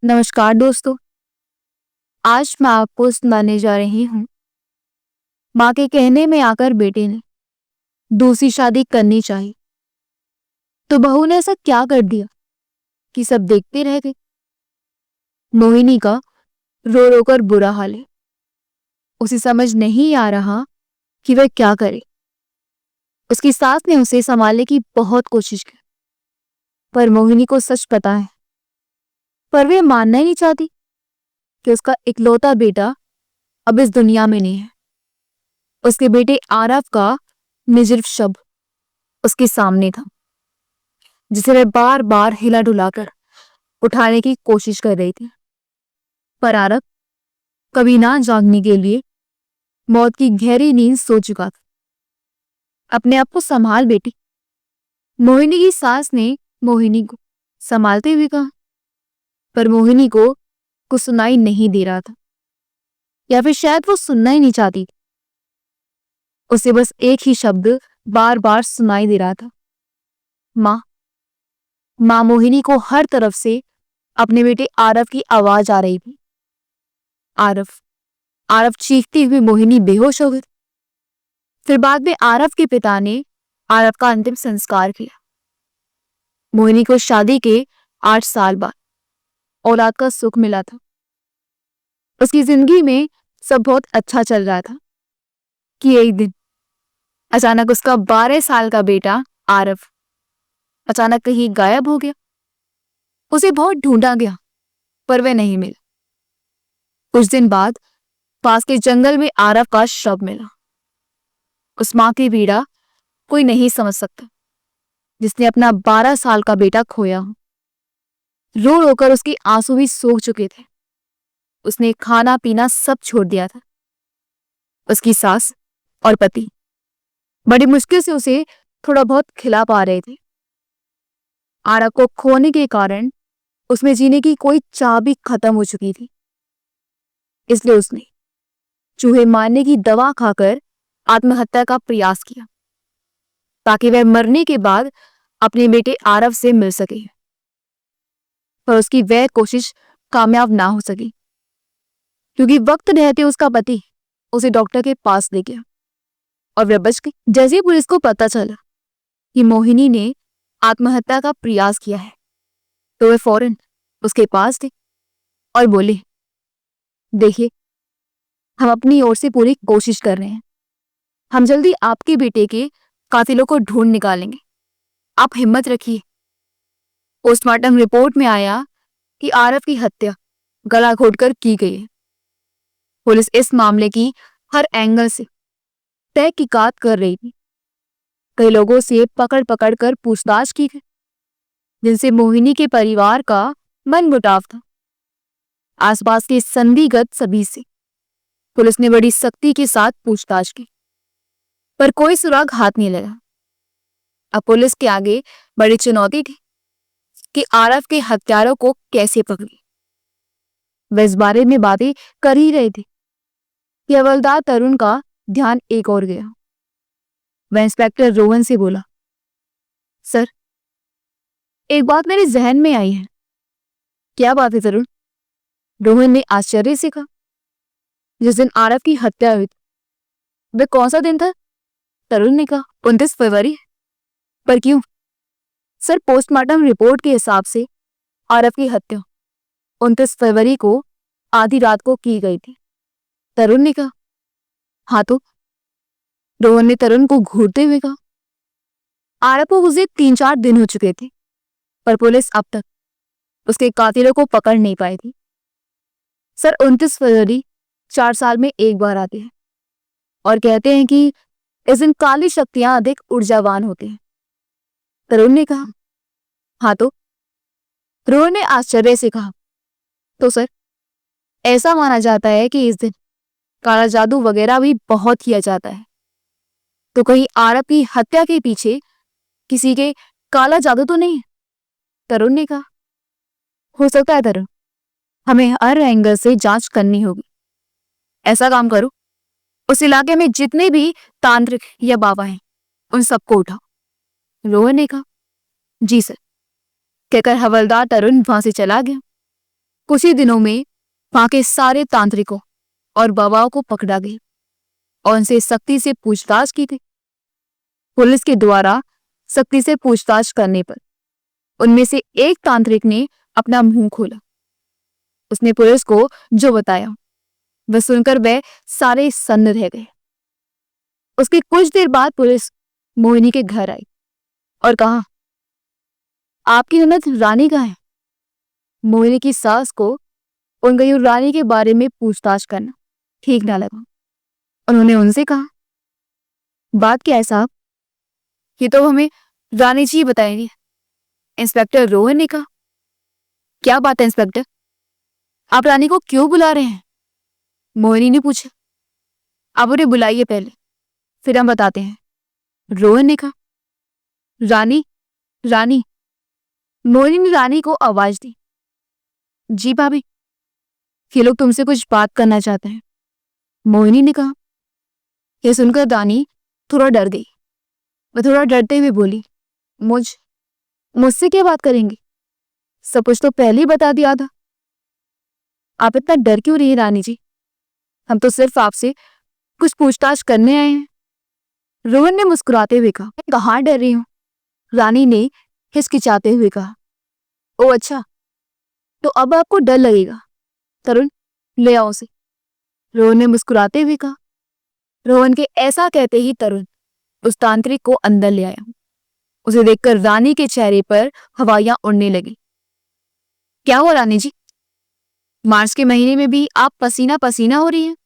नमस्कार दोस्तों। आज मैं आपको सुनाने जा रही हूँ। माँ के कहने में आकर बेटे ने दूसरी शादी करनी चाहिए तो बहू ने ऐसा क्या कर दिया कि सब देखते रह गए। मोहिनी का रो रो कर बुरा हाल है। उसे समझ नहीं आ रहा कि वह क्या करे। उसकी सास ने उसे संभालने की बहुत कोशिश की, पर मोहिनी को सच पता है, पर वह मानना ही नहीं चाहती कि उसका इकलौता बेटा अब इस दुनिया में नहीं है। उसके बेटे आरव का निर्जीव शव उसके सामने था, जिसे वह बार बार हिला डुलाकर उठाने की कोशिश कर रही थी। पर आरव कभी ना जागने के लिए मौत की गहरी नींद सो चुका था। अपने आप को संभाल बेटी, मोहिनी की सास ने मोहिनी को संभालते हुए कहा, पर मोहिनी को कुछ सुनाई नहीं दे रहा था, या फिर शायद वो सुनना ही नहीं चाहती थी। उसे बस एक ही शब्द बार बार सुनाई दे रहा था, माँ। माँ मोहिनी को हर तरफ से अपने बेटे आरव की आवाज आ रही थी। आरव, आरव चीखती हुई मोहिनी बेहोश हो गई। फिर बाद में आरव के पिता ने आरव का अंतिम संस्कार किया। मोहिनी को शादी के 8 साल बाद औलाद का सुख मिला था। उसकी जिंदगी में सब बहुत अच्छा चल रहा था कि एक दिन अचानक उसका 12 साल का बेटा आरव अचानक कहीं गायब हो गया। उसे बहुत ढूंढा गया, पर वह नहीं मिला। कुछ दिन बाद पास के जंगल में आरव का शव मिला। उस माँ की पीड़ा कोई नहीं समझ सकता, जिसने अपना 12 साल का बेटा खोया हो। रो रोकर उसके आंसू भी सूख चुके थे। उसने खाना पीना सब छोड़ दिया था। उसकी सास और पति बड़ी मुश्किल से उसे थोड़ा बहुत खिला पा रहे थे। आरव को खोने के कारण उसमें जीने की कोई चाह भी खत्म हो चुकी थी। इसलिए उसने चूहे मारने की दवा खाकर आत्महत्या का प्रयास किया, ताकि वह मरने के बाद अपने बेटे आरव से मिल सके। पर उसकी वह कोशिश कामयाब ना हो सकी, क्योंकि वक्त रहते उसका पति उसे डॉक्टर के पास ले गया और वह बच गई। जैसे ही पुलिस को पता चला कि मोहिनी ने आत्महत्या का प्रयास किया है, तो वह फौरन उसके पास थे और बोले, देखिए, हम अपनी ओर से पूरी कोशिश कर रहे हैं। हम जल्दी आपके बेटे के कातिलों को ढूंढ निकालेंगे। आप हिम्मत रखिए। पोस्टमार्टम रिपोर्ट में आया कि आरव की हत्या गला घोटकर की गई है। पुलिस इस मामले की हर एंगल से तहकीकात कर रही थी। कई लोगों से पकड़ पकड़ कर पूछताछ की गई, जिनसे मोहिनी के परिवार का मनमुटाव था। आसपास के संदिग्ध सभी से पुलिस ने बड़ी सख्ती के साथ पूछताछ की, पर कोई सुराग हाथ नहीं लगा। अब पुलिस के आगे बड़ी चुनौती थी कि आरव के हत्यारों को कैसे पकड़े। वे इस बारे में बातें कर ही रहे थे कि हवलदार तरुण का ध्यान एक और गया। वह इंस्पेक्टर रोहन से बोला, सर, एक बात मेरे जहन में आई है। क्या बात है तरुण? रोहन ने आश्चर्य से कहा। जिस दिन आरव की हत्या हुई वह कौन सा दिन था? तरुण ने कहा, 29 फरवरी। पर क्यों? सर, पोस्टमार्टम रिपोर्ट के हिसाब से आरव की हत्या 29 फरवरी को आधी रात को की गई थी। तरुण ने कहा, हाँ तो? रोहन ने तरुण को घूरते हुए कहा, आरव को गुजरे 3-4 दिन हो चुके थे, पर पुलिस अब तक उसके कातिलों को पकड़ नहीं पाई थी। सर, 29 फरवरी 4 साल में एक बार आते हैं और कहते हैं कि इस दिन काली शक्तियां अधिक ऊर्जावान होते हैं। तरुण ने कहा, हाँ तो? रोहन ने आश्चर्य से कहा, तो सर, ऐसा माना जाता है कि इस दिन काला जादू वगैरह भी बहुत किया जाता है। तो कहीं आरव की हत्या के पीछे किसी के काला जादू तो नहीं है? तरुण ने कहा, हो सकता है तरुण, हमें हर एंगल से जांच करनी होगी। ऐसा काम करो, उस इलाके में जितने भी तांत्रिक या बाबा हैं उन सबको उठाओ। रोहन ने कहा, जी सर, कहकर हवलदार तरुण वहां से चला गया। कुछ ही दिनों में वहां के सारे तांत्रिकों और बाबाओं को पकड़ा गया और उनसे सख्ती से पूछताछ की गई। पुलिस के द्वारा सख्ती से पूछताछ करने पर उनमें से एक तांत्रिक ने अपना मुंह खोला। उसने पुलिस को जो बताया वह सुनकर वह सारे सन्न रह गए। उसके कुछ देर बाद पुलिस मोहिनी के घर आई और कहा, आपकी ननद रानी कहाँ है? मोहिनी की सास को उन गयूर रानी के बारे में पूछताछ करना ठीक ना लगा। उन्होंने उनसे कहा, बात क्या है साहब? ये तो हमें रानी जी बताएंगे। इंस्पेक्टर रोहन ने कहा, क्या बात है इंस्पेक्टर, आप रानी को क्यों बुला रहे हैं? मोहिनी ने पूछा। आप उन्हें बुलाइए पहले, फिर हम बताते हैं, रोहन ने कहा। रानी रानी। मोहिनी ने रानी को आवाज दी। जी भाभी, ये लोग तुमसे कुछ बात करना चाहते हैं, मोहिनी ने कहा। यह सुनकर रानी थोड़ा डर गई। वह थोड़ा डरते हुए बोली, मुझसे क्या बात करेंगे? सब कुछ तो पहले ही बता दिया था। आप इतना डर क्यों रही हैं रानी जी? हम तो सिर्फ आपसे कुछ पूछताछ करने आए हैं। रोहन ने मुस्कुराते हुए कहा। मैं कहाँ डर रही हूं? रानी ने हिचकिचाते हुए कहा। ओ अच्छा, तो अब आपको डर लगेगा। तरुण, ले आओ उसे, रोहन ने मुस्कुराते हुए कहा। रोहन के ऐसा कहते ही तरुण उस तांत्रिक को अंदर ले आया। उसे देखकर रानी के चेहरे पर हवाइयां उड़ने लगी। क्या हुआ रानी जी? मार्च के महीने में भी आप पसीना पसीना हो रही हैं।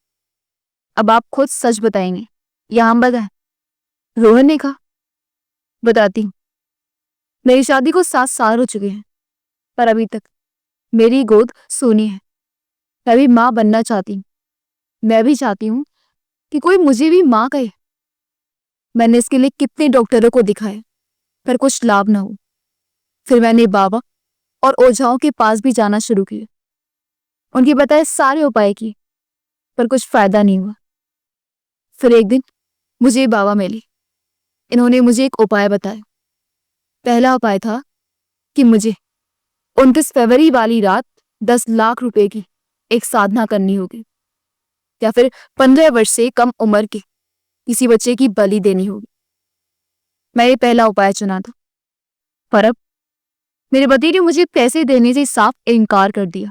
अब आप खुद सच बताएंगे या हम बताएं? रोहन ने कहा। बताती हूँ। मेरी शादी को 7 साल हो चुके हैं, पर अभी तक मेरी गोद सूनी है। मैं भी माँ बनना चाहती हूँ। मैं भी चाहती हूँ कि कोई मुझे भी माँ कहे। मैंने इसके लिए कितने डॉक्टरों को दिखाया, पर कुछ लाभ न हो। फिर मैंने बाबा और ओझाओं के पास भी जाना शुरू किया। उनके बताए सारे उपाय किए, पर कुछ फायदा नहीं हुआ। फिर एक दिन मुझे बाबा मिले। इन्होंने मुझे एक उपाय बताया। पहला उपाय था कि मुझे 29 फरवरी वाली रात 10 लाख रुपए की एक साधना करनी होगी, या फिर 15 वर्ष से कम उम्र के किसी बच्चे की बलि देनी होगी। मैं ये पहला उपाय चुना था, पर अब मेरे पति ने मुझे पैसे देने से साफ इनकार कर दिया।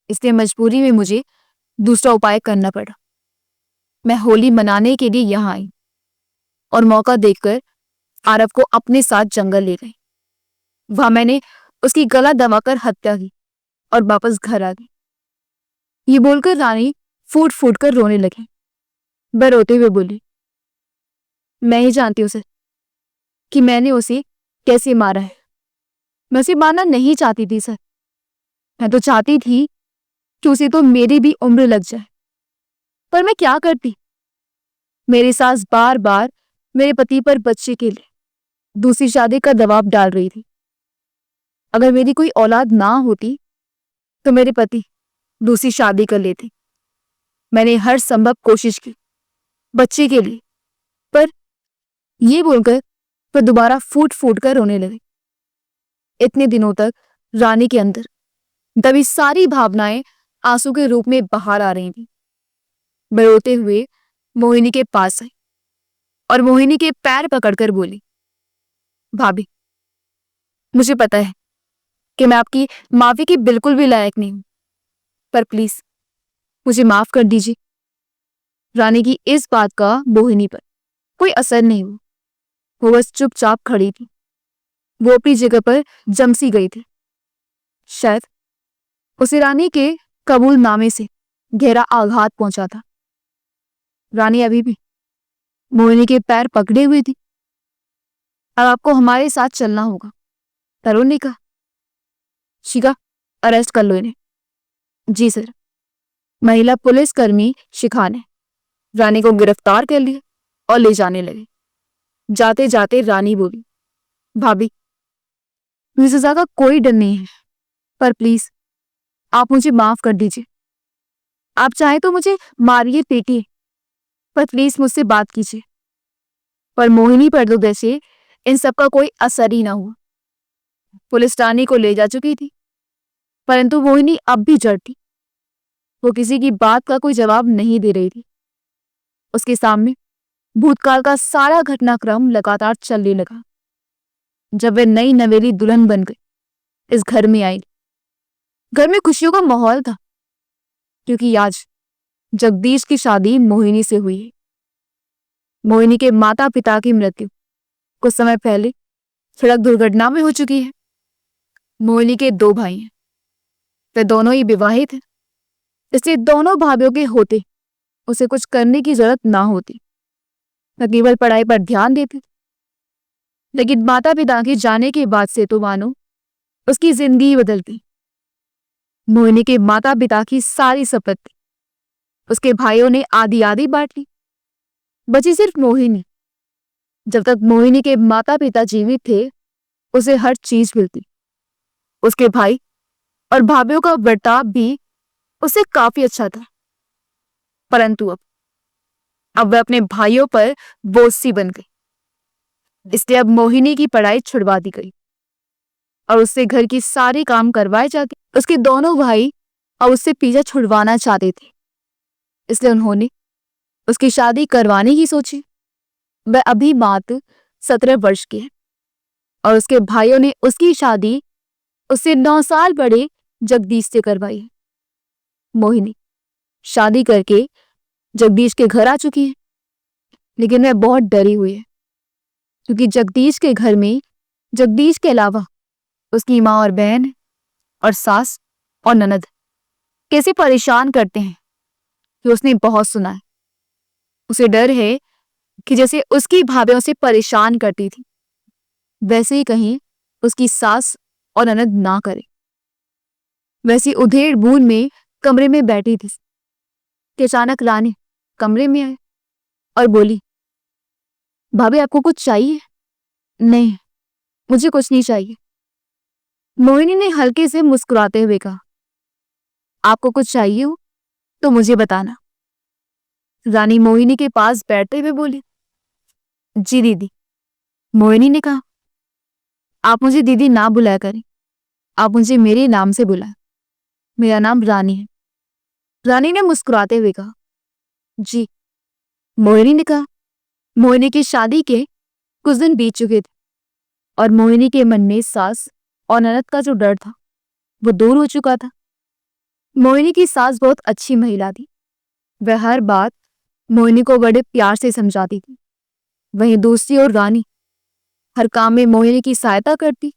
इसलिए मजबूरी में मुझे दूसरा उपाय करना पड़ा। मैं होली मनाने के लिए यहाँ आई और मौका देखकर आरव को अपने साथ जंगल ले गई। वहां मैंने उसकी गला दबाकर हत्या की और वापस घर आ गई। ये बोलकर रानी फूट फूट कर रोने लगी। वह रोते हुए बोली, मैं ही जानती हूँ सर कि मैंने उसे कैसे मारा है। मैं उसे मारना नहीं चाहती थी सर। मैं तो चाहती थी कि उसे तो मेरी भी उम्र लग जाए, पर मैं क्या करती। मेरी सास बार बार मेरे पति पर बच्चे के लिए दूसरी शादी का दबाव डाल रही थी। अगर मेरी कोई औलाद ना होती तो मेरे पति दूसरी शादी कर लेते। मैंने हर संभव कोशिश की बच्चे के लिए, पर यह बोलकर वह दोबारा फूट फूट कर रोने लगे। इतने दिनों तक रानी के अंदर दबी सारी भावनाएं आंसू के रूप में बाहर आ रही थी। वह रोते हुए मोहिनी के पास आई और मोहिनी के पैर पकड़कर बोली, भाभी, मुझे पता है कि मैं आपकी माफी की बिल्कुल भी लायक नहीं हूं, पर प्लीज मुझे माफ कर दीजिए। रानी की इस बात का मोहिनी पर कोई असर नहीं हुआ। वो बस चुपचाप खड़ी थी। वो अपनी जगह पर जमसी गई थी। शायद उसे रानी के कबूलनामे से गहरा आघात पहुंचा था। रानी अभी भी मोहिनी के पैर पकड़े हुए थी। अब आपको हमारे साथ चलना होगा, तरुण ने कहा। शिखा, अरेस्ट कर लो इन्हें। जी सर। महिला पुलिसकर्मी शिखा ने रानी को गिरफ्तार कर लिया और ले जाने लगे। जाते जाते रानी बोली, भाभी, मुझे सजा का कोई डर नहीं है, पर प्लीज आप मुझे माफ कर दीजिए। आप चाहे तो मुझे मारिए पीटिए, पर प्लीज मुझसे बात कीजिए। पर मोहिनी पर तो जैसे इन सब का कोई असर ही ना हुआ। पुलिस रानी को ले जा चुकी थी। परंतु मोहिनी अब भी जड़ थी। वो किसी की बात का कोई जवाब नहीं दे रही थी। उसके सामने भूतकाल का सारा घटनाक्रम लगातार चलने लगा। जब वे नई नवेली दुल्हन बन गई, इस घर में आई। घर में खुशियों का माहौल था, क्योंकि आज जगदीश की शादी मोहिनी से हुई है। मोहिनी के माता पिता की मृत्यु कुछ समय पहले सड़क दुर्घटना में हो चुकी है। मोहिनी के 2 भाई हैं। वे दोनों ही विवाहित हैं, इसलिए दोनों भाइयों के होते उसे कुछ करने की जरूरत ना होती। वह केवल पढ़ाई पर ध्यान देती। लेकिन माता पिता के जाने के बाद से तो मानो उसकी जिंदगी बदल गई। मोहिनी के माता पिता की सारी संपत्ति उसके भाइयों ने आधी आधी बांट ली। बची सिर्फ मोहिनी। जब तक मोहिनी के माता पिता जीवित थे, उसे हर चीज मिलती। उसके भाई और भाभीियों का बर्ताव भी उसे काफी अच्छा था। परंतु अब वह अपने भाइयों पर बोझ सी बन गई। इसलिए अब मोहिनी की पढ़ाई छुड़वा दी गई और उससे घर की सारी काम करवाए जाते। उसके दोनों भाई अब उससे पीछा छुड़वाना चाहते थे, इसलिए उन्होंने उसकी शादी करवाने की सोची। वह अभी मात्र 17 वर्ष की है और उसके भाइयों ने उसकी शादी उससे 9 साल बड़े जगदीश से करवाई है। मोहिनी शादी करके जगदीश के घर आ चुकी है, लेकिन वह बहुत डरी हुई है, क्योंकि जगदीश के घर में जगदीश के अलावा उसकी माँ और बहन और सास और ननद कैसे परेशान करते हैं कि उसने बहुत सुना है। उसे डर है कि जैसे उसकी भाभीियों से परेशान करती थी, वैसे ही कहीं उसकी सास और ननद ना करे। वैसी उधेड़ बूंद में कमरे में बैठी थी कि अचानक रानी कमरे में आए और बोली, भाभी आपको कुछ चाहिए? नहीं, मुझे कुछ नहीं चाहिए। मोहिनी ने हल्के से मुस्कुराते हुए कहा, आपको कुछ चाहिए हो तो मुझे बताना। रानी मोहिनी के पास बैठते हुए बोली, जी दीदी। मोहिनी ने कहा, आप मुझे दीदी ना बुलाया करें, आप मुझे मेरे नाम से बुलाएं। मेरा नाम रानी है। रानी ने मुस्कुराते हुए कहा, जी। मोहिनी ने कहा, मोहिनी की शादी के कुछ दिन बीत चुके थे और मोहिनी के मन में सास और ननद का जो डर था वो दूर हो चुका था। मोहिनी की सास बहुत अच्छी महिला थी। वह हर बात मोहिनी को बड़े प्यार से समझाती थी। वहीं दूसरी ओर रानी हर काम में मोहिनी की सहायता करती।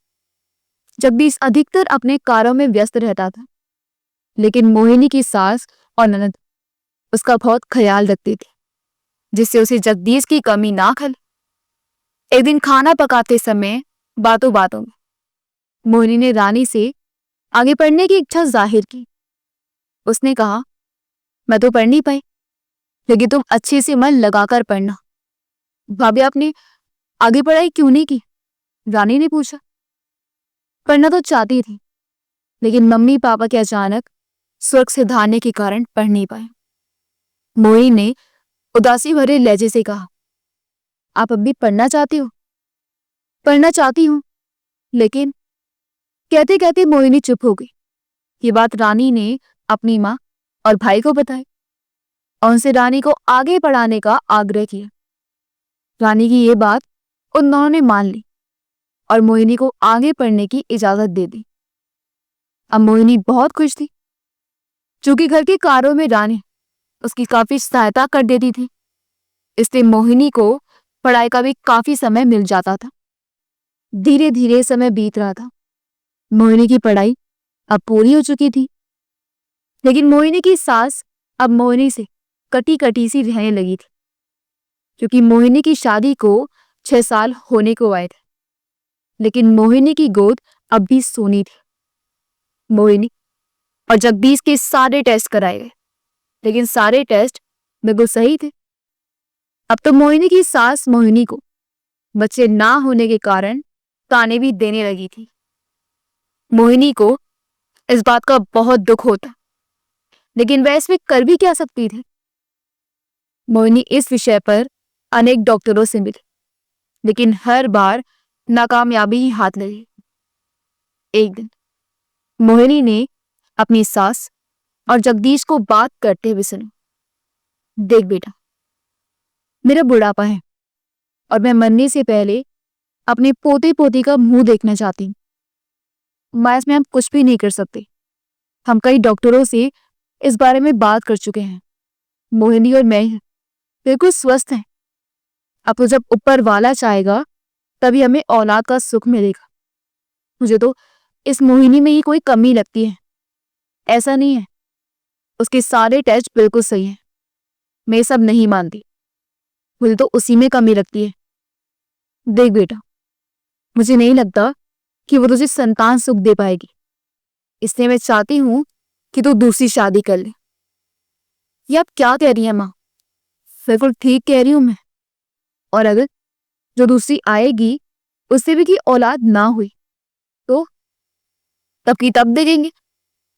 जगदीश अधिकतर अपने कार्यों में व्यस्त रहता था, लेकिन मोहिनी की सास और ननद उसका बहुत ख्याल रखती थी, जिससे उसे जगदीश की कमी ना खले। एक दिन खाना पकाते समय बातों बातों में मोहिनी ने रानी से आगे पढ़ने की इच्छा जाहिर की। उसने कहा, मैं तो पढ़ नहीं पाई, लेकिन तुम अच्छे से मन लगाकर पढ़ना। भाभी आपने आगे पढ़ाई क्यों नहीं की? रानी ने पूछा। पढ़ना तो चाहती थी, लेकिन मम्मी पापा के अचानक स्वर्ग से धारने के कारण पढ़ नहीं पाए। मोहिनी ने उदासी भरे लहजे से कहा, आप अब भी पढ़ना चाहती हो? पढ़ना चाहती हूं, लेकिन कहते कहते मोहिनी चुप हो गई। ये बात रानी ने अपनी माँ और भाई को बताई और उनसे रानी को आगे पढ़ाने का आग्रह किया। रानी की ये बात उन दोनों ने मान ली और मोहिनी को आगे पढ़ने की इजाजत दे दी। अब मोहिनी बहुत खुश थी, क्योंकि घर के कार्यों में रानी उसकी काफी सहायता कर देती थी। इसलिए मोहिनी को पढ़ाई का भी काफी समय मिल जाता था। धीरे धीरे समय बीत रहा था। मोहिनी की पढ़ाई अब पूरी हो चुकी थी, लेकिन मोहिनी की सास अब मोहिनी से कटी कटी सी रहने लगी थी, क्योंकि मोहिनी की शादी को 6 साल होने को आए थे, लेकिन मोहिनी की गोद अब भी सोनी थी। मोहिनी और जगदीश के सारे टेस्ट कराए गए, लेकिन सारे टेस्ट बिल्कुल सही थे। अब तो मोहिनी की सास मोहिनी को बच्चे ना होने के कारण ताने भी देने लगी थी। मोहिनी को इस बात का बहुत दुख होता, लेकिन वह इसमें कर भी क्या सकती थी। मोहिनी इस विषय पर अनेक डॉक्टरों से मिली, लेकिन हर बार नाकामयाबी ही हाथ लगी। एक दिन मोहिनी ने अपनी सास और जगदीश को बात करते हुए सुनो। देख बेटा, मेरा बुढ़ापा है और मैं मरने से पहले अपने पोते पोती का मुंह देखना चाहती हूँ। माँ, इसमें हम कुछ भी नहीं कर सकते। हम कई डॉक्टरों से इस बारे में बात कर चुके हैं। मोहिनी और मैं बिल्कुल स्वस्थ हैं। अब तो जब ऊपर वाला चाहेगा तभी हमें औलाद का सुख मिलेगा। मुझे तो इस मोहिनी में ही कोई कमी लगती है। ऐसा नहीं है, उसके सारे टेस्ट बिल्कुल सही हैं। मैं सब नहीं मानती, मुझे तो उसी में कमी लगती है। देख बेटा, मुझे नहीं लगता कि वो तुझे संतान सुख दे पाएगी, इसलिए मैं चाहती हूं कि तू दूसरी शादी कर ले। ये आप क्या कह रही है माँ? बिल्कुल ठीक कह रही हूं मैं। और अगर जो दूसरी आएगी उससे भी की औलाद ना हुई तो तब की तब देखेंगे।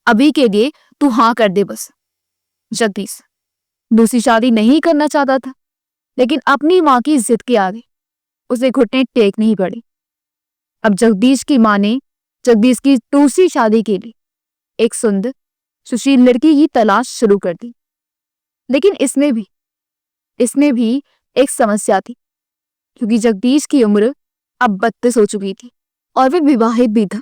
अभी के लिए तू हाँ कर दे बस। जगदीश दूसरी शादी नहीं करना चाहता था, लेकिन अपनी माँ की जिद के आगे उसे घुटने टेक नहीं पड़े। अब जगदीश की माँ ने जगदीश की दूसरी शादी के लिए एक सुंदर सुशील लड़की की तलाश शुरू कर दी। लेकिन इसमें भी एक समस्या थी, क्योंकि जगदीश की उम्र अब 32 हो चुकी थी और वह विवाहित भी था।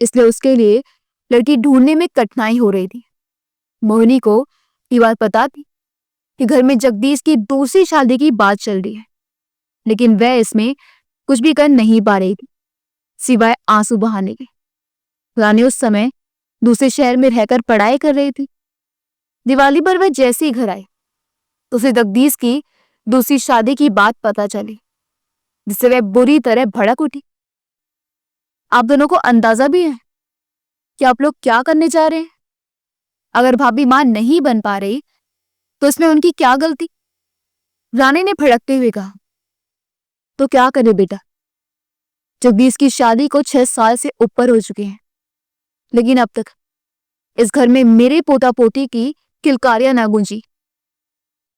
इसलिए उसके लिए लड़की ढूंढने में कठिनाई हो रही थी। मोहिनी को ये बात पता थी कि घर में जगदीश की दूसरी शादी की बात चल रही है, लेकिन वह इसमें कुछ भी कर नहीं पा रही थी सिवाय आंसू बहाने के। रानी उस समय दूसरे शहर में रहकर पढ़ाई कर रही थी। दिवाली पर वह जैसे ही घर आई तो उसे जगदीश की दूसरी शादी की बात पता चली, जिससे वह बुरी तरह भड़क उठी। आप दोनों को अंदाजा भी है कि आप लोग क्या करने जा रहे हैं? अगर भाभी मां नहीं बन पा रही तो इसमें उनकी क्या गलती? रानी ने भड़कते हुए कहा। तो क्या करे बेटा, जगदीश की शादी को 6 साल से ऊपर हो चुके हैं, लेकिन अब तक इस घर में मेरे पोता पोती की किलकारियां ना गूंजी।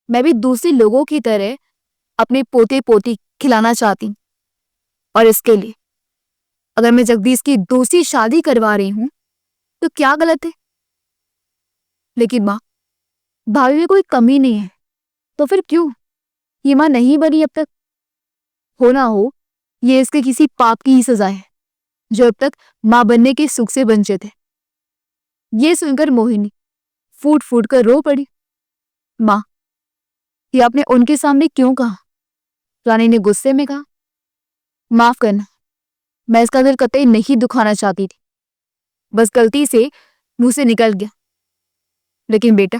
मैं भी दूसरे लोगों की तरह अपने पोते पोती खिलाना चाहती हूँ, और इसके लिए अगर मैं जगदीश की दूसरी शादी करवा रही हूं तो क्या गलत है? लेकिन माँ, भाभी में कोई कमी नहीं है, तो फिर क्यों ये माँ नहीं बनी अब तक? हो ना हो ये इसके किसी पाप की ही सजा है जो अब तक माँ बनने के सुख से वंचित है। ये सुनकर मोहिनी फूट फूट कर रो पड़ी। माँ, ये आपने उनके सामने क्यों कहा? रानी ने गुस्से में कहा। माफ करना, मैं इसका दिल कतई नहीं दुखाना चाहती थी, बस गलती से मुंह से निकल गया। लेकिन बेटा,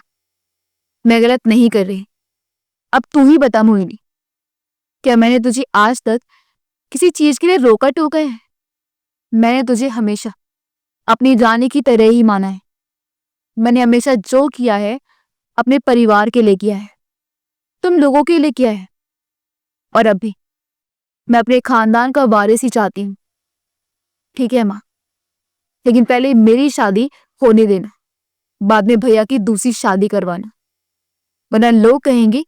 मैं गलत नहीं कर रही। अब तू ही बता मोहिनी, क्या मैंने तुझे आज तक किसी चीज के लिए रोका टोका है? मैंने तुझे हमेशा अपनी रानी की तरह ही माना है। मैंने हमेशा जो किया है अपने परिवार के लिए किया है, तुम लोगों के लिए किया है, और अब भी मैं अपने खानदान का वारिस ही चाहती हूँ। ठीक है माँ, लेकिन पहले मेरी शादी होने देना, बाद में भैया की दूसरी शादी करवाना, वरना लोग कहेंगे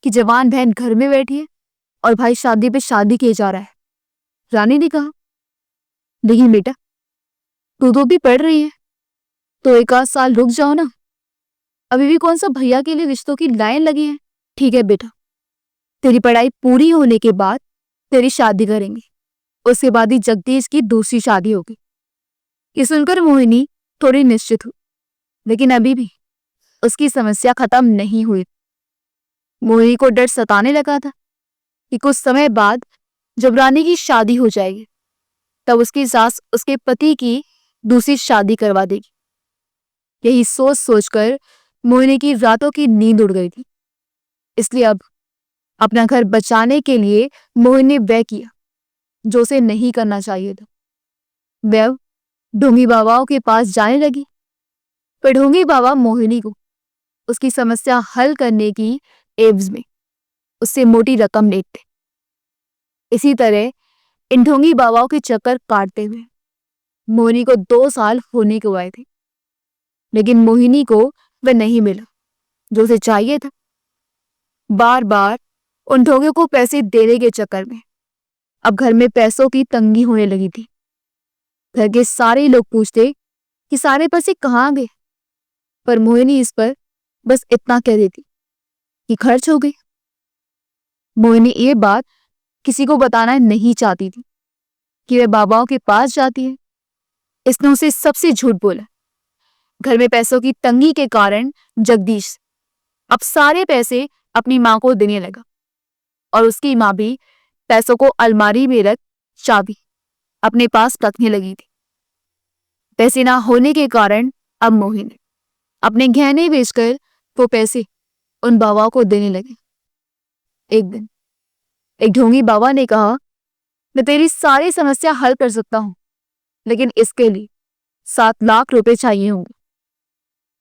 कि जवान बहन घर में बैठी है और भाई शादी पे शादी किए जा रहा है। रानी ने कहा। लेकिन बेटा, तू तो भी पढ़ रही है, तो 1 आध साल रुक जाओ ना। अभी भी कौन सा भैया के लिए रिश्तों की लाइन लगी है। ठीक है बेटा, तेरी पढ़ाई पूरी होने के बाद तेरी शादी करेंगे, उसके बाद ही जगदीश की दूसरी शादी होगी। ये सुनकर मोहिनी थोड़ी निश्चित हुई, लेकिन अभी भी उसकी समस्या खत्म नहीं हुई। मोहिनी को डर सताने लगा था कि कुछ समय बाद जब रानी की शादी हो जाएगी तब उसकी सास उसके पति की दूसरी शादी करवा देगी। यही सोच सोचकर मोहिनी की रातों की नींद उड़ गई थी। इसलिए अब अपना घर बचाने के लिए मोहिनी ने वह किया जो उसे नहीं करना चाहिए था। वह ढोंगी बाबाओं के पास जाने लगी, पर ढोंगी बाबा मोहिनी को उसकी समस्या हल करने की एवज में उससे मोटी रकम लेते। इसी तरह इन ढोंगी बाबाओं के चक्कर काटते हुए मोहिनी को 2 साल होने को आए थे, लेकिन मोहिनी को वह नहीं मिला जो उसे चाहिए था। बार बार उन ढोंगियों को पैसे देने के चक्कर में अब घर में पैसों की तंगी होने लगी थी। घर के सारे लोग पूछते कि सारे पैसे कहाँ गए, पर मोहिनी इस पर बस इतना कह देती कि खर्च हो गई। मोहिनी ये बात किसी को बताना नहीं चाहती थी कि वह बाबाओं के पास जाती है। इसने उसे सबसे झूठ बोला। घर में पैसों की तंगी के कारण जगदीश अब सारे पैसे अपनी मां को देने लगा और उसकी मां भी पैसों को अलमारी में रख चाबी अपने पास रखने लगी थी। पैसे ना होने के कारण अब मोहिनी अपने गहने बेचकर वो पैसे उन बाबाओं को देने लगे। एक दिन एक ढोंगी बाबा ने कहा, मैं तेरी सारी समस्या हल कर सकता हूं, लेकिन इसके लिए 7 लाख रुपए चाहिए होंगे।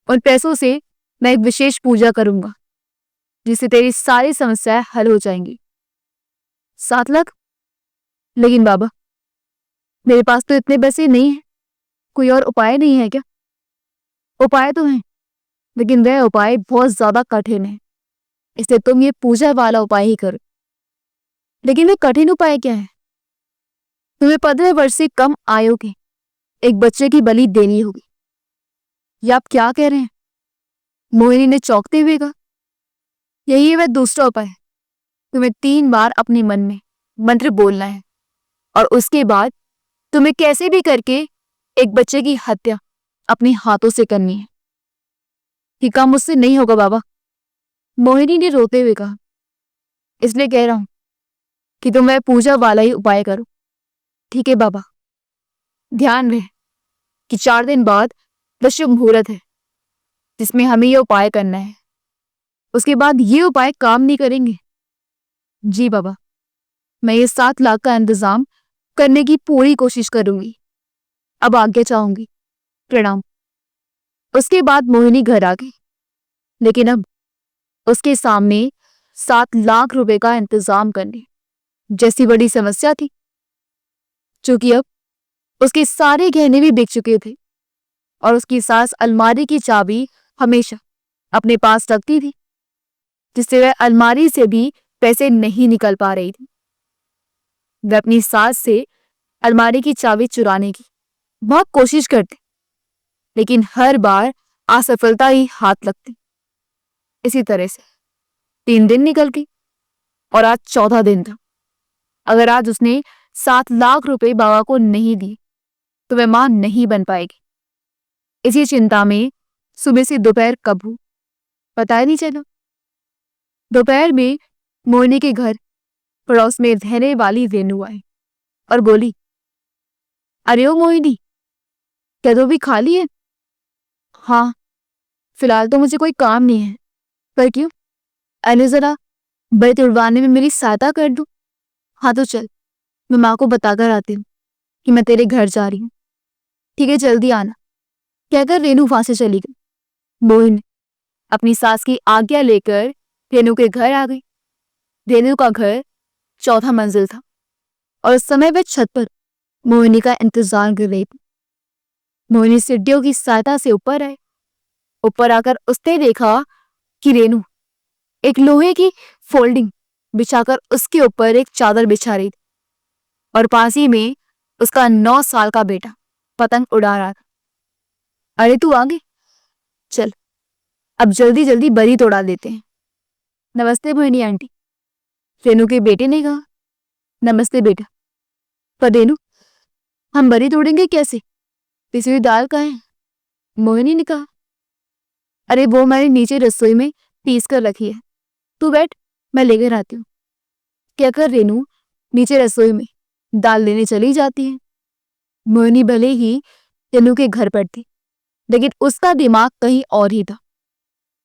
उन पैसों से मैं एक विशेष पूजा करूंगा जिससे तेरी सारी समस्याएं हल हो जाएंगी। 7 लाख? लेकिन बाबा, मेरे पास तो इतने पैसे नहीं है। कोई और उपाय नहीं है क्या? उपाय तो है, लेकिन वह उपाय बहुत ज्यादा कठिन है, इसलिए तुम ये पूजा वाला उपाय ही करो। लेकिन वह कठिन उपाय क्या है? तुम्हें 15 वर्ष से कम आयु के एक बच्चे की बलि देनी होगी। ये आप क्या कह रहे हैं? मोहिनी ने चौंकते हुए कहा, यही है वह दूसरा उपाय। तुम्हें 3 बार अपने मन में मंत्र बोलना है और उसके बाद तुम्हें कैसे भी करके एक बच्चे की हत्या अपने हाथों से करनी है। ये काम मुझसे नहीं होगा बाबा, मोहिनी ने रोते हुए कहा। इसलिए कह रहा हूं कि तुम वह पूजा वाला ही उपाय करो। ठीक है बाबा, ध्यान रहे कि 4 दिन बाद वह शुभ मुहूर्त है जिसमें हमें यह उपाय करना है। उसके बाद ये उपाय काम नहीं करेंगे। जी बाबा, मैं ये 7 लाख का इंतजाम करने की पूरी कोशिश करूंगी। अब आज्ञा चाहूंगी। प्रणाम। उसके बाद मोहिनी घर आ गई, लेकिन अब उसके सामने 7 लाख रुपए का इंतजाम करने जैसी बड़ी समस्या थी, क्योंकि अब उसके सारे गहने भी बिक चुके थे और उसकी सास अलमारी की चाबी हमेशा अपने पास रखती थी, जिससे वह अलमारी से भी पैसे नहीं निकल पा रही थी। वह अपनी सास से अलमारी की चाबी चुराने की बहुत कोशिश करती, लेकिन हर बार असफलता ही हाथ लगती। इसी तरह से 3 दिन निकल गई और आज 14 दिन था। अगर आज उसने 7 लाख रुपए बाबा को नहीं दिए तो वह मां नहीं बन पाएगी। इसी चिंता में सुबह से दोपहर कब हुई पता ही नहीं चला। दोपहर में मोहिनी के घर पड़ोस में रहने वाली रेनू आई और बोली, अरे ओ मोहिनी, क्या तू भी खाली है? हाँ, फिलहाल तो मुझे कोई काम नहीं है। पर क्यों? अरे जरा बर्तन उड़वाने में मेरी सहायता कर दूं। हाँ तो चल, मैं माँ को बताकर आती हूँ कि मैं तेरे घर जा रही हूँ। ठीक है, जल्दी आना। कहकर रेनू वहां से चली गई। मोहिनी अपनी सास की आज्ञा लेकर रेनू के घर आ गई। रेनू का घर 4था मंजिल था और उस समय वह छत पर मोहिनी का इंतजार कर रही थी। मोहिनी सीढ़ियों की सहायता से ऊपर आए। ऊपर आकर उसने देखा कि रेनू एक लोहे की फोल्डिंग बिछाकर उसके ऊपर एक चादर बिछा रही थी और पास ही में उसका 9 साल का बेटा पतंग उड़ा रहा था। अरे तू आ गई, चल अब जल्दी जल्दी बरी तोड़ा देते हैं। नमस्ते मोहिनी आंटी, रेनू के बेटे ने कहा। नमस्ते बेटा। पर रेनू, हम बरी तोड़ेंगे कैसे? पिसी हुई दाल कहाँ है? मोहिनी ने कहा। अरे वो मैंने नीचे रसोई में पीस कर रखी है, तू बैठ, मैं लेकर आती हूँ। कहकर रेनू नीचे रसोई में दाल लेने चली जाती है। मोहिनी भले ही रेनू के घर पर थी, लेकिन उसका दिमाग कहीं और ही था।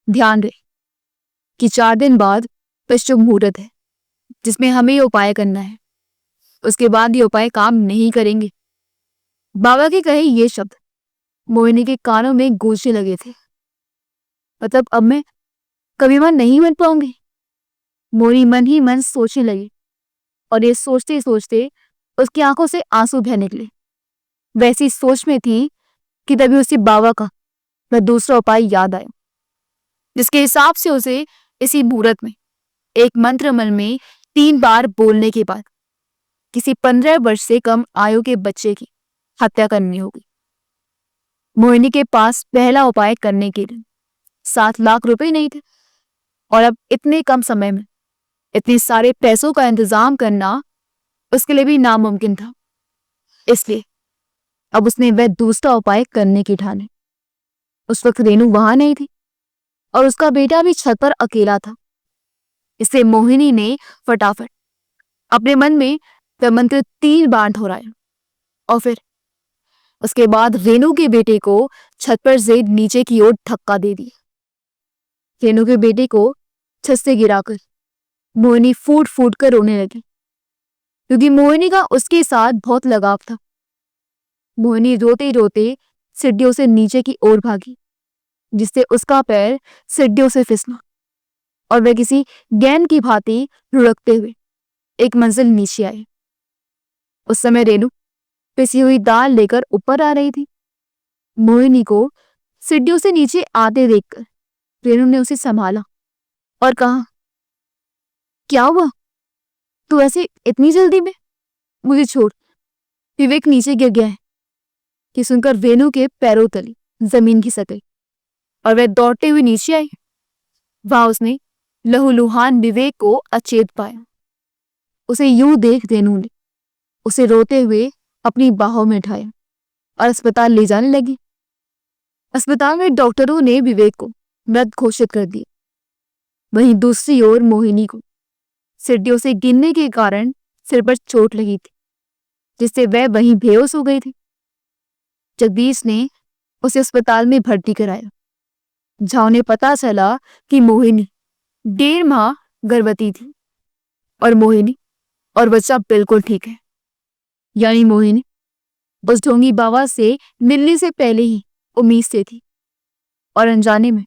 ध्यान रहे कि 4 दिन बाद शुभ मुहूर्त है जिसमें हमें ये उपाय करना है। उसके बाद ये उपाय काम नहीं करेंगे। बाबा के कहे ये शब्द मोहिनी के कानों में गूंजने लगे थे। मतलब अब मैं कभी मां नहीं बन पाऊंगी। मोहिनी मन ही मन सोचने लगी और ये सोचते सोचते उसकी आंखों से आंसू बह निकले। वैसी सोच में थी कि तभी उसे बाबा का वह दूसरा उपाय याद आया, जिसके हिसाब से उसे इसी मुहूर्त में एक मंत्र मन में 3 बार बोलने के बाद किसी 15 वर्ष से कम आयु के बच्चे की हत्या करनी होगी। मोहिनी के पास पहला उपाय करने के लिए 7 लाख रुपए नहीं थे और अब इतने कम समय में इतने सारे पैसों का इंतजाम करना उसके लिए भी नामुमकिन था। इसलिए अब उसने वह दूसरा उपाय करने की ठानी। उस वक्त रेनू वहां नहीं थी और उसका बेटा भी छत पर अकेला था। इससे मोहिनी ने फटाफट अपने मन में वह मंत्र 3 बार दोहराया और फिर उसके बाद रेनू के बेटे को छत पर से नीचे की ओर धक्का दे दिया। रेनू के बेटे को छत से गिराकर मोहिनी फूट फूट कर रोने लगी, क्योंकि मोहिनी का उसके साथ बहुत लगाव था। मोहिनी रोते रोते सीढ़ियों से नीचे की ओर भागी, जिससे उसका पैर सीढ़ियों से फिसला और वह किसी गेंद की भांति लुढ़कते हुए एक मंजिल नीचे आए। उस समय रेनू पिसी हुई दाल लेकर ऊपर आ रही थी। मोहिनी को सीढ़ियों से नीचे आते देखकर रेनू ने उसे संभाला और कहा, क्या हुआ? तू ऐसे इतनी जल्दी में? मुझे छोड़, विवेक नीचे गिर गया है। कि सुनकर रेनू के पैरों तले जमीन खिसक गई और वह दौड़ते हुए नीचे आई। वहां उसने लहूलुहान विवेक को अचेत पाया। उसे यूं देख रेनू ने उसे रोते हुए अपनी बाहों में उठाया और अस्पताल ले जाने लगी। अस्पताल में डॉक्टरों ने विवेक को मृत घोषित कर दिया। वहीं दूसरी ओर मोहिनी को सीढ़ियों से गिरने के कारण सिर पर चोट लगी थी, जिससे वह वहीं बेहोश हो गई थी। जगदीश ने उसे अस्पताल में भर्ती कराया, जहां उन्हें पता चला कि मोहिनी 1.5 माह गर्भवती थी और बच्चा बिल्कुल ठीक है। यानी मोहिनी उस ढोंगी बाबा से मिलने से पहले ही उम्मीद से थी और अनजाने में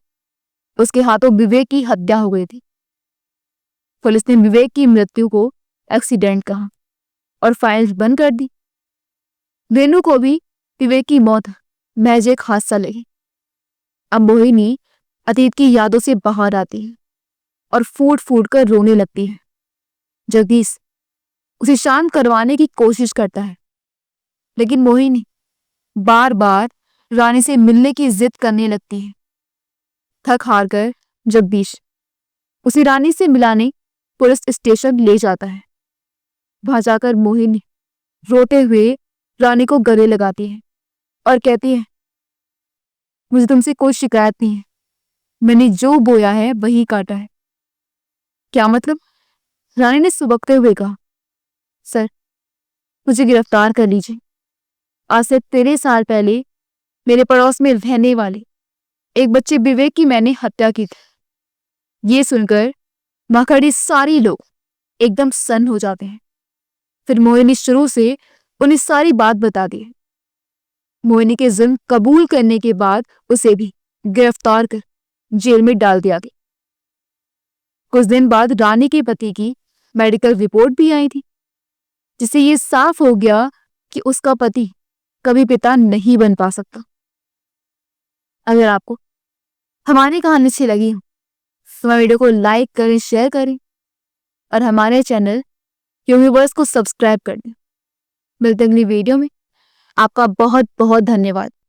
उसके हाथों विवेक की हत्या हो गई थी। पुलिस ने विवेक की मृत्यु को एक्सीडेंट कहा और फाइल बंद कर दी। रेनू को भी विवेक की मौत महज एक हादसा लगी। अब मोहिनी अतीत की यादों से बाहर आती है और फूट फूट कर रोने लगती है। जगदीश उसे शांत करवाने की कोशिश करता है, लेकिन मोहिनी बार बार रानी से मिलने की जिद करने लगती है। थक हार कर जगदीश उसे रानी से मिलाने पुलिस स्टेशन ले जाता है। वहां जाकर मोहिनी रोते हुए रानी को गले लगाती है और कहती है, मुझे तुमसे कोई शिकायत नहीं है, मैंने जो बोया है वही काटा है। क्या मतलब? रानी ने सुबकते हुए कहा, सर मुझे गिरफ्तार कर लीजिए। आज से 13 साल पहले मेरे पड़ोस में रहने वाले एक बच्चे विवेक की मैंने हत्या की थी। ये सुनकर वहां खड़े सारे लोग एकदम सन्न हो जाते हैं। फिर मोहिनी शुरू से उन्हें सारी बात बता दी है। मोहिनी के जुर्म कबूल करने के बाद उसे भी गिरफ्तार कर जेल में डाल दिया गया। कुछ दिन बाद रानी के पति की मेडिकल रिपोर्ट भी आई थी, जिससे ये साफ हो गया कि उसका पति कभी पिता नहीं बन पा सकता। अगर आपको हमारी कहानी अच्छी लगी हो तो हमारे वीडियो को लाइक करें, शेयर करें और हमारे चैनल यूनिवर्स को सब्सक्राइब कर दें। मिलते हैं अगली वीडियो में। आपका बहुत बहुत धन्यवाद।